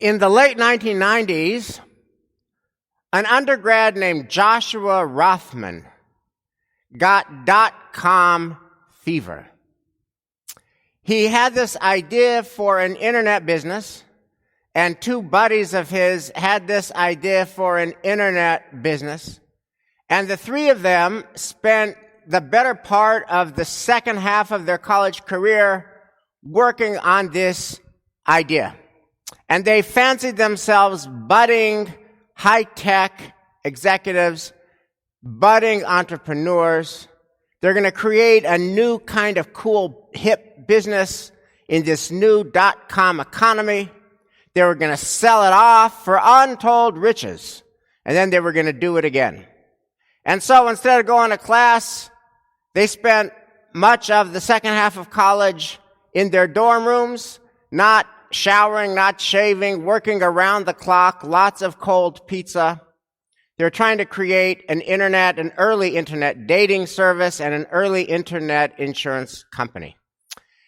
In the late 1990s, an undergrad named Joshua Rothman got dot-com fever. He had this idea for an internet business, and two buddies of his had this idea for an internet business. And the three of them spent the better part of the second half of their college career working on this idea. And they fancied themselves budding high-tech executives, budding entrepreneurs. They're going to create a new kind of cool, hip business in this new dot-com economy. They were going to sell it off for untold riches, and then they were going to do it again. And so instead of going to class, they spent much of the second half of college in their dorm rooms, not showering, not shaving, working around the clock, lots of cold pizza. They're trying to create an early internet dating service and an early internet insurance company.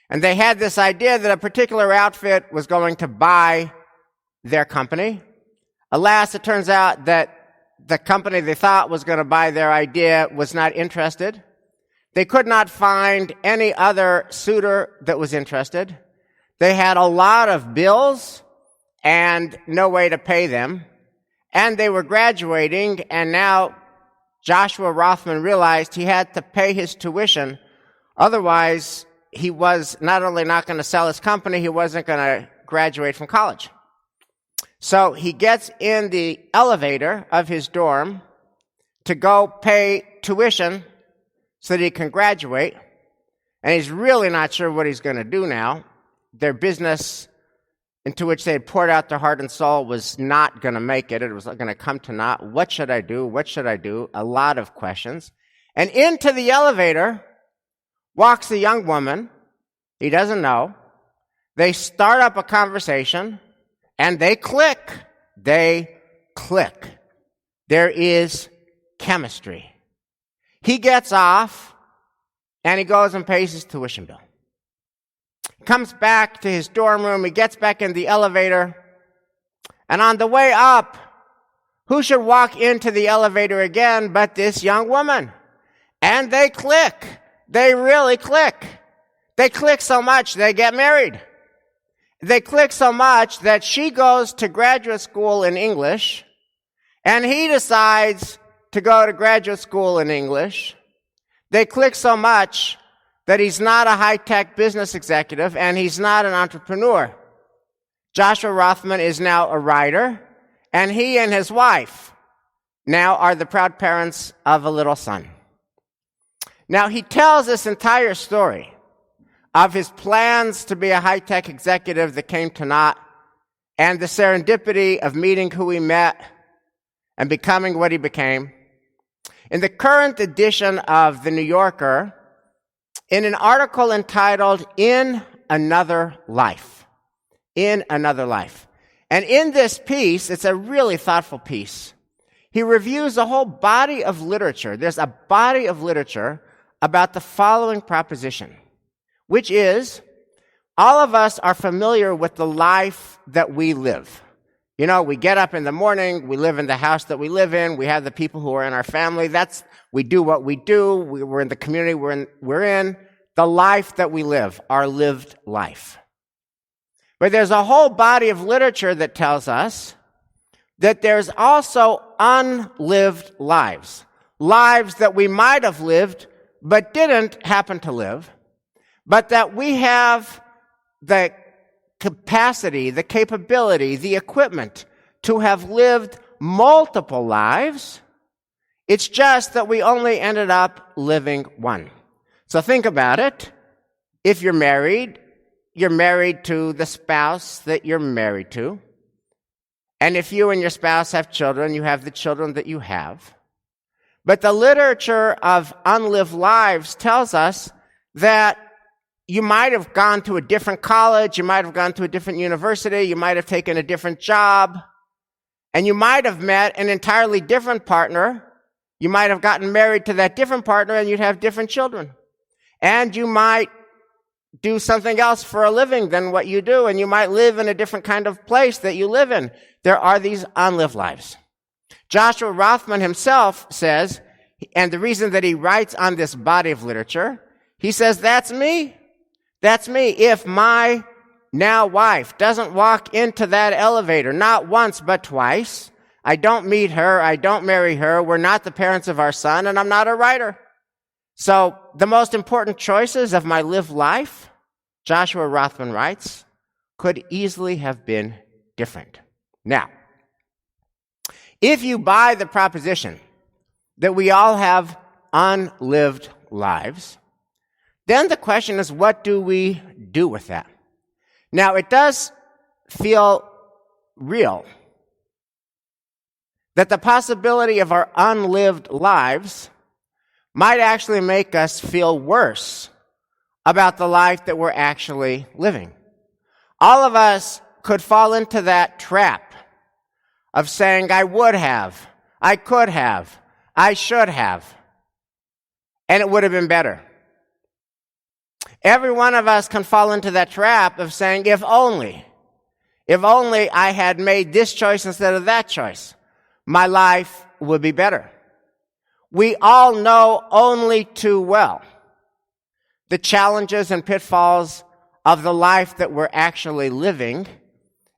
And they had this idea that a particular outfit was going to buy their company. Alas, it turns out that the company they thought was going to buy their idea was not interested. They could not find any other suitor that was interested. They had a lot of bills and no way to pay them. And they were graduating, and now Joshua Rothman realized he had to pay his tuition. Otherwise, he was not only not going to sell his company, he wasn't going to graduate from college. So he gets in the elevator of his dorm to go pay tuition so that he can graduate. And he's really not sure what he's going to do now. Their business into which they had poured out their heart and soul was not going to make it. It was going to come to naught. What should I do? What should I do? A lot of questions. And into the elevator walks a young woman he doesn't know. They start up a conversation, and they click. They click. There is chemistry. He gets off, and he goes and pays his tuition bill. Comes back to his dorm room, he gets back in the elevator, and on the way up, who should walk into the elevator again but this young woman? And they click. They really click. They click so much they get married. They click so much that she goes to graduate school in English, and he decides to go to graduate school in English. They click so much that he's not a high-tech business executive and he's not an entrepreneur. Joshua Rothman is now a writer, and he and his wife now are the proud parents of a little son. Now, he tells this entire story of his plans to be a high-tech executive that came to naught, and the serendipity of meeting who he met and becoming what he became. In the current edition of The New Yorker, in an article entitled, In Another Life. In Another Life. And in this piece, it's a really thoughtful piece. He reviews a whole body of literature. There's a body of literature about the following proposition, which is, all of us are familiar with the life that we live. You know, we get up in the morning, we live in the house that we live in, we have the people who are in our family, we do what we do, we're in the community we're in, the life that we live, our lived life. But there's a whole body of literature that tells us that there's also unlived lives, lives that we might have lived but didn't happen to live, but that we have the capacity, the capability, the equipment to have lived multiple lives. It's just that we only ended up living one. So think about it. If you're married to the spouse that you're married to. And if you and your spouse have children, you have the children that you have. But the literature of unlived lives tells us that you might have gone to a different college, you might have gone to a different university, you might have taken a different job, and you might have met an entirely different partner. You might have gotten married to that different partner, and you'd have different children. And you might do something else for a living than what you do, and you might live in a different kind of place that you live in. There are these unlived lives. Joshua Rothman himself says, and the reason that he writes on this body of literature, he says, that's me. That's me. If my now wife doesn't walk into that elevator, not once but twice, I don't meet her, I don't marry her, we're not the parents of our son, and I'm not a writer. So the most important choices of my lived life, Joshua Rothman writes, could easily have been different. Now, if you buy the proposition that we all have unlived lives, then the question is, what do we do with that? Now, it does feel real that the possibility of our unlived lives might actually make us feel worse about the life that we're actually living. All of us could fall into that trap of saying, I would have, I could have, I should have, and it would have been better. Every one of us can fall into that trap of saying, if only I had made this choice instead of that choice, my life would be better. We all know only too well the challenges and pitfalls of the life that we're actually living,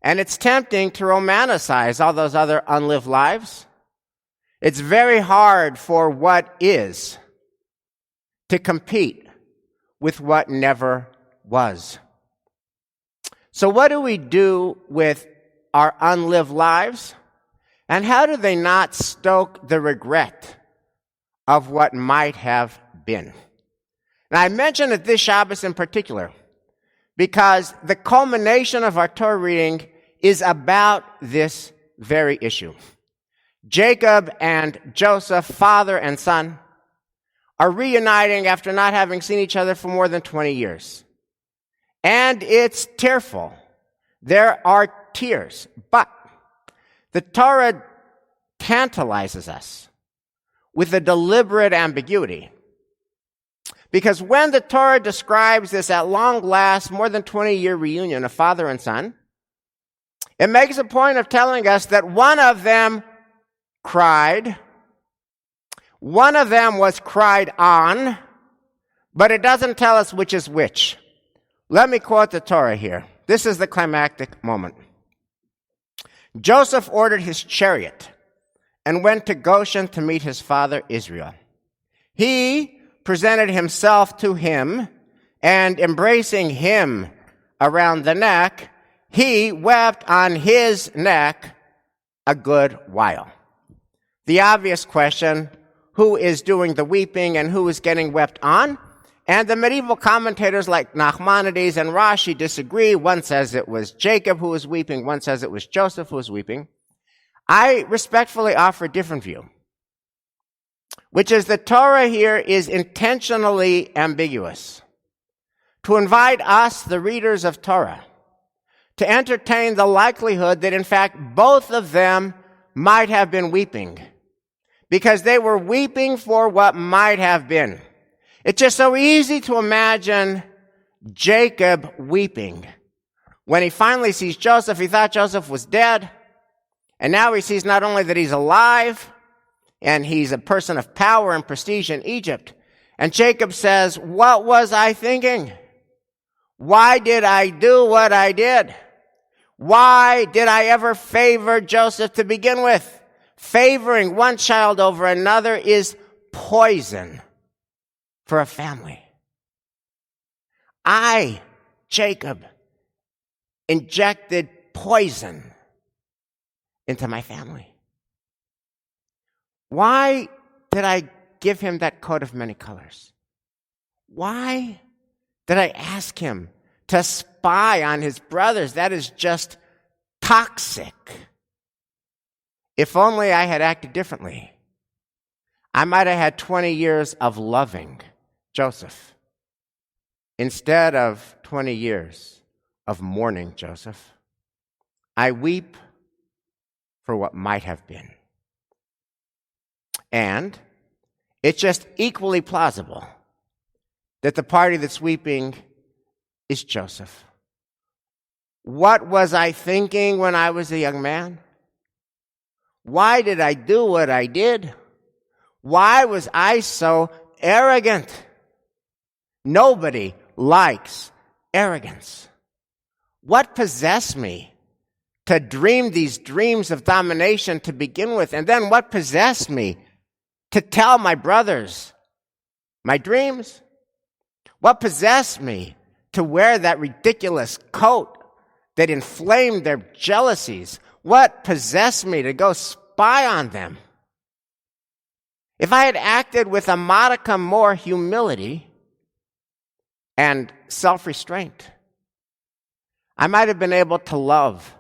and it's tempting to romanticize all those other unlived lives. It's very hard for what is to compete with what never was. So what do we do with our unlived lives? And how do they not stoke the regret of what might have been? And I mention it this Shabbos in particular because the culmination of our Torah reading is about this very issue. Jacob and Joseph, father and son, are reuniting after not having seen each other for more than 20 years. And it's tearful. There are tears. But the Torah tantalizes us with a deliberate ambiguity. Because when the Torah describes this at long last, more than 20-year reunion of father and son, it makes a point of telling us that one of them cried, one of them was cried on, but it doesn't tell us which is which. Let me quote the Torah here. This is the climactic moment. Joseph ordered his chariot and went to Goshen to meet his father Israel. He presented himself to him, and embracing him around the neck, he wept on his neck a good while. The obvious question, who is doing the weeping and who is getting wept on? And the medieval commentators like Nachmanides and Rashi disagree. One says it was Jacob who was weeping. One says it was Joseph who was weeping. I respectfully offer a different view, which is the Torah here is intentionally ambiguous to invite us, the readers of Torah, to entertain the likelihood that in fact both of them might have been weeping, because they were weeping for what might have been. It's just so easy to imagine Jacob weeping. When he finally sees Joseph, he thought Joseph was dead, and now he sees not only that he's alive, and he's a person of power and prestige in Egypt. And Jacob says, what was I thinking? Why did I do what I did? Why did I ever favor Joseph to begin with? Favoring one child over another is poison for a family. I, Jacob, injected poison into my family. Why did I give him that coat of many colors? Why did I ask him to spy on his brothers? That is just toxic. If only I had acted differently, I might have had 20 years of loving Joseph instead of 20 years of mourning Joseph. I weep for what might have been. And it's just equally plausible that the party that's weeping is Joseph. What was I thinking when I was a young man? Why did I do what I did? Why was I so arrogant? Nobody likes arrogance. What possessed me to dream these dreams of domination to begin with? And then what possessed me to tell my brothers my dreams? What possessed me to wear that ridiculous coat that inflamed their jealousies? What possessed me to go spy on them? If I had acted with a modicum more humility and self-restraint, I might have been able to love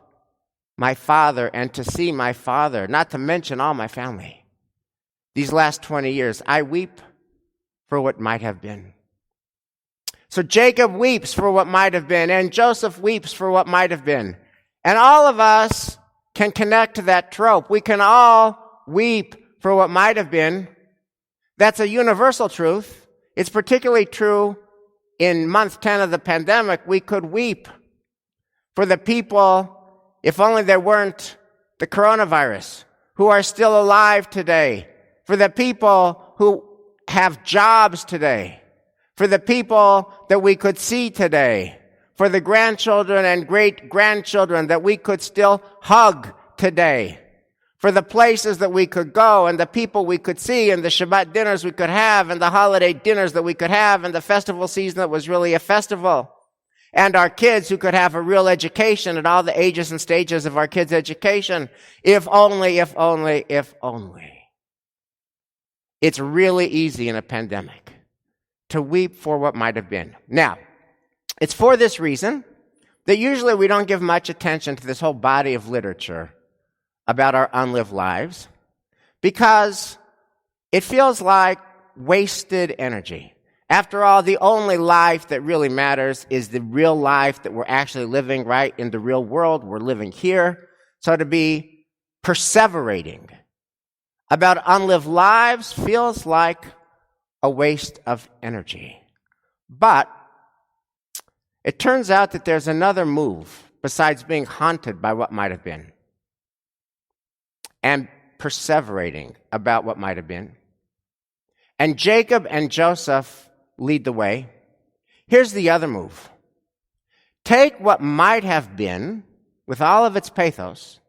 my father and to see my father, not to mention all my family. These last 20 years, I weep for what might have been. So Jacob weeps for what might have been, and Joseph weeps for what might have been. And all of us can connect to that trope. We can all weep for what might have been. That's a universal truth. It's particularly true in month 10 of the pandemic. We could weep for the people, if only there weren't the coronavirus, who are still alive today, for the people who have jobs today, for the people that we could see today, for the grandchildren and great-grandchildren that we could still hug today, for the places that we could go and the people we could see and the Shabbat dinners we could have and the holiday dinners that we could have and the festival season that was really a festival, and our kids who could have a real education at all the ages and stages of our kids' education. If only, if only, if only. It's really easy in a pandemic to weep for what might have been. Now, it's for this reason that usually we don't give much attention to this whole body of literature about our unlived lives, because it feels like wasted energy. After all, the only life that really matters is the real life that we're actually living right in the real world. We're living here. So to be perseverating about unlived lives feels like a waste of energy. But it turns out that there's another move besides being haunted by what might have been and perseverating about what might have been. And Jacob and Joseph lead the way. Here's the other move. Take what might have been, with all of its pathos,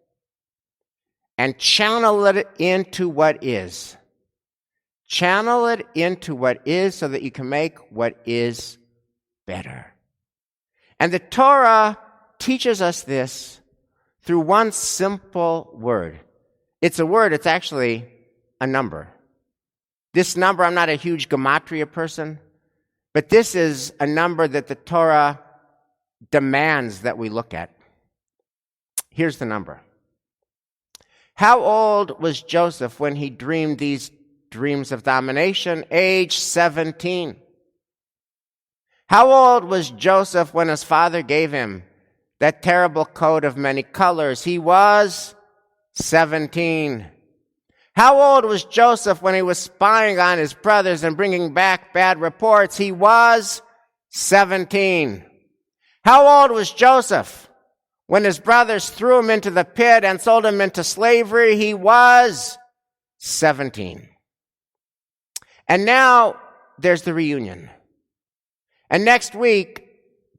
and channel it into what is. Channel it into what is so that you can make what is better. And the Torah teaches us this through one simple word. It's a word, it's actually a number. This number, I'm not a huge gematria person, but this is a number that the Torah demands that we look at. Here's the number. How old was Joseph when he dreamed these dreams of domination? Age 17. How old was Joseph when his father gave him that terrible coat of many colors? He was 17. How old was Joseph when he was spying on his brothers and bringing back bad reports? He was 17. How old was Joseph when his brothers threw him into the pit and sold him into slavery? He was 17. And now there's the reunion. And next week,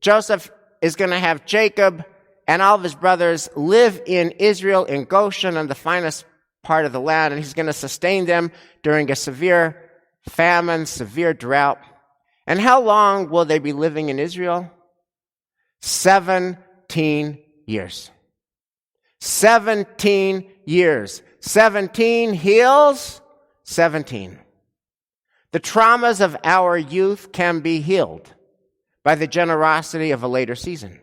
Joseph is going to have Jacob and all of his brothers live in Israel, in Goshen, in the finest part of the land, and he's going to sustain them during a severe famine, severe drought. And how long will they be living in Israel? 17 years. 17 years. 17 heals 17. The traumas of our youth can be healed by the generosity of a later season.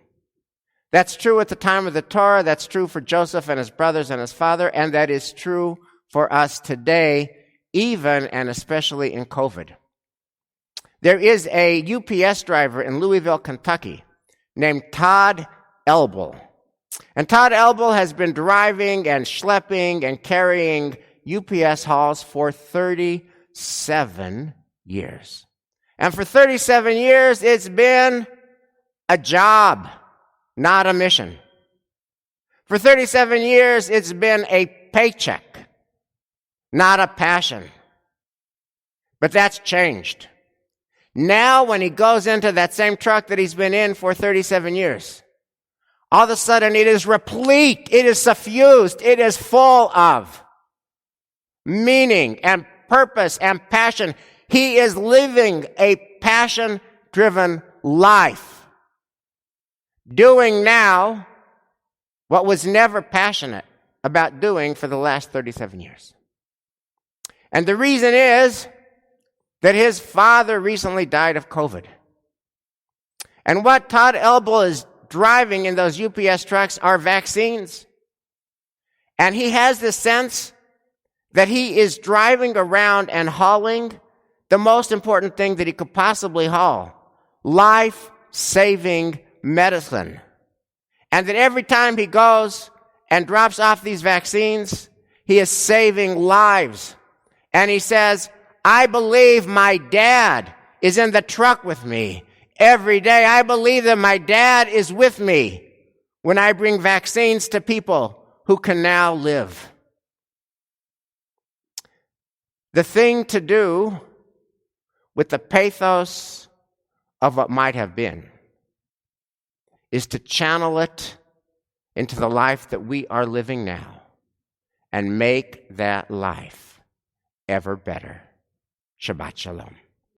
That's true at the time of the Torah. That's true for Joseph and his brothers and his father. And that is true for us today, even and especially in COVID. There is a UPS driver in Louisville, Kentucky, named Todd Elbel. And Todd Elbel has been driving and schlepping and carrying UPS hauls for 37 years. And for 37 years, it's been a job, not a mission. For 37 years, it's been a paycheck, not a passion. But that's changed. Now, when he goes into that same truck that he's been in for 37 years, all of a sudden it is replete, it is suffused, it is full of meaning and purpose and passion. He is living a passion-driven life, doing now what was never passionate about doing for the last 37 years. And the reason is that his father recently died of COVID. And what Todd Elbel is driving in those UPS trucks are vaccines. And he has this sense that he is driving around and hauling the most important thing that he could possibly haul, life-saving medicine. And that every time he goes and drops off these vaccines, he is saving lives. And he says, I believe my dad is in the truck with me every day. I believe that my dad is with me when I bring vaccines to people who can now live. The thing to do with the pathos of what might have been is to channel it into the life that we are living now and make that life ever better. Shabbat Shalom.